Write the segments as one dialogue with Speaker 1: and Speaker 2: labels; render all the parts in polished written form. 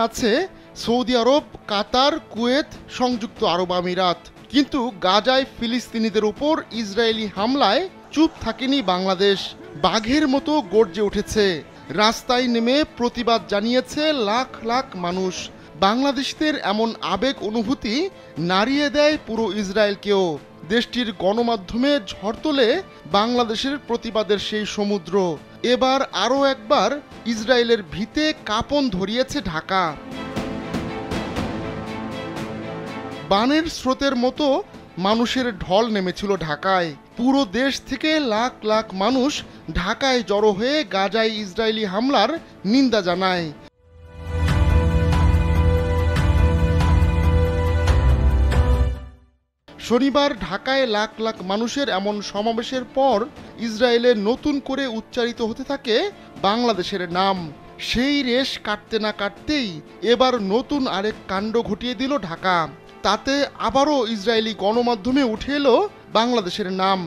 Speaker 1: আছে সৌদি আরব, কাতার, কুয়েত, সংযুক্ত আরব আমিরাত। কিন্তু গাজায় ফিলিস্তিনিদের উপর ইসরায়েলি হামলায় চুপ থাকেনি বাংলাদেশ। বাঘের মতো গর্জে উঠেছে, রাস্তায় নেমে প্রতিবাদ জানিয়েছে লাখ লাখ মানুষ। বাংলাদেশিদের এমন আবেগ অনুভূতি নাড়িয়ে দেয় পুরো ইসরায়েলকেও। দেশটির গণমাধ্যমে ঝড় তোলে বাংলাদেশের প্রতিবাদের সেই সমুদ্র। এবার আরও একবার ইসরায়েলের ভিতে কাঁপন ধরিয়েছে ঢাকা। বানের স্রোতের মতো মানুষের ঢল নেমেছিল ঢাকায়। পুরো দেশ থেকে লাখ লাখ মানুষ ঢাকায় জড়ো হয়ে গাজায় ইসরায়েলি হামলার নিন্দা জানায়। শনিবার ঢাকায় লাখ লাখ মানুষের এমন সমাবেশের পর ইসরায়েলে নতুন করে উচ্চারিত হতে থাকে বাংলাদেশের নাম। সেই রেশ কাটতে না কাটতেই এবার নতুন আরেক কাণ্ড ঘটিয়ে দিল ঢাকা। তাতে আবারও ইসরায়েলি গণমাধ্যমে উঠে এলো বাংলাদেশের নাম।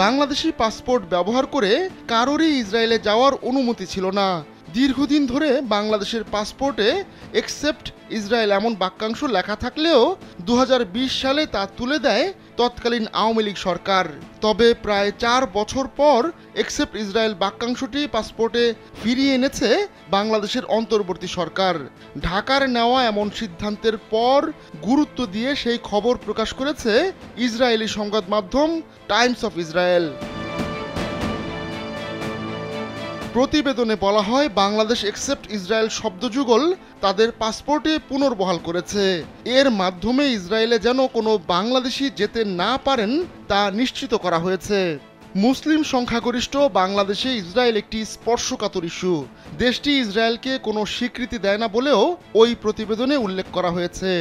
Speaker 1: বাংলাদেশি পাসপোর্ট ব্যবহার করে কারোরই ইসরায়েলে যাওয়ার অনুমতি ছিল না। দীর্ঘদিন ধরে বাংলাদেশের পাসপোর্টে এক্সেপ্ট ইসরায়েল এমন বাক্যাংশ লেখা থাকলেও 2020 সালে তা তুলে দেয় তৎকালীন আওয়ামী লীগ সরকার। তবে প্রায় 4 বছর পর এক্সেপ্ট ইসরায়েল বাক্যাংশটি পাসপোর্টে ফিরিয়ে এনেছে বাংলাদেশের অন্তর্বর্তী সরকার। ঢাকার নেওয়া এমন সিদ্ধান্তের পর গুরুত্ব দিয়ে সেই খবর প্রকাশ করেছে ইসরায়েলি সংবাদ মাধ্যম টাইমস অফ ইসরায়েল। প্রতিবেদনে বলা হয়, বাংলাদেশ এক্সেপ্ট ইসরায়েল শব্দযুগল তাদের পাসপোর্টে পুনর্বহাল করেছে। এর মাধ্যমে ইসরায়েলে যেন কোনো বাংলাদেশি যেতে না পারেন তা নিশ্চিত করা হয়েছে। মুসলিম সংখ্যাগরিষ্ঠ বাংলাদেশে ইসরায়েল একটি স্পর্শকাতর ইস্যু। দেশটি ইসরায়েলকে কোনো স্বীকৃতি দেয় না বলেও ওই প্রতিবেদনে উল্লেখ করা হয়েছে।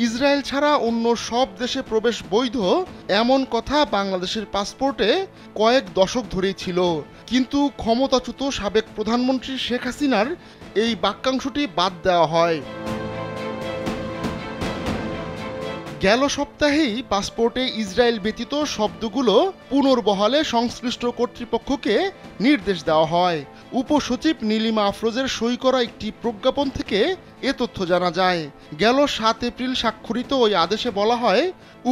Speaker 1: ইসরায়েল ছাড়া অন্য সব দেশে প্রবেশ বৈধ এমন কথা বাংলাদেশের পাসপোর্টে কয়েক দশক ধরেই ছিল। কিন্তু ক্ষমতাচ্যুত সাবেক প্রধানমন্ত্রী শেখ হাসিনার এই বাক্যাংশটি বাদ দেওয়া হয়। গেল সপ্তাহেই পাসপোর্টে ইসরায়েল ব্যতীত শব্দগুলো পুনর্বহালে সংশ্লিষ্ট কর্তৃপক্ষকে নির্দেশ দেওয়া হয়। উপসচিব নীলিমা আফরোজের সই করা একটি প্রজ্ঞাপন থেকে এ তথ্য জানা যায়। গেল 7 এপ্রিল স্বাক্ষরিত ওই আদেশে বলা হয়,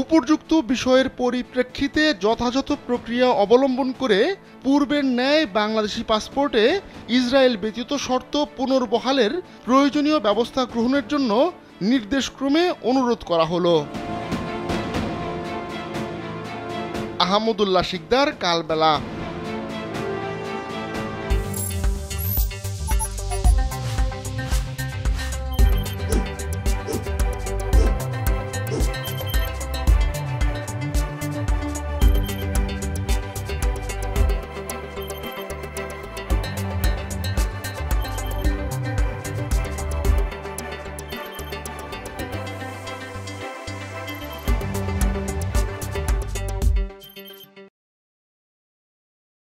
Speaker 1: উপযুক্ত বিষয়ের পরিপ্রেক্ষিতে যথাযথ প্রক্রিয়া অবলম্বন করে পূর্বের ন্যায় বাংলাদেশি পাসপোর্টে ইসরায়েল ব্যতীত শর্ত পুনর্বহালের প্রয়োজনীয় ব্যবস্থা গ্রহণের জন্য নির্দেশক্রমে অনুরোধ করা হলো। আহমদুল্লাহ শিকদার, কালবেলা।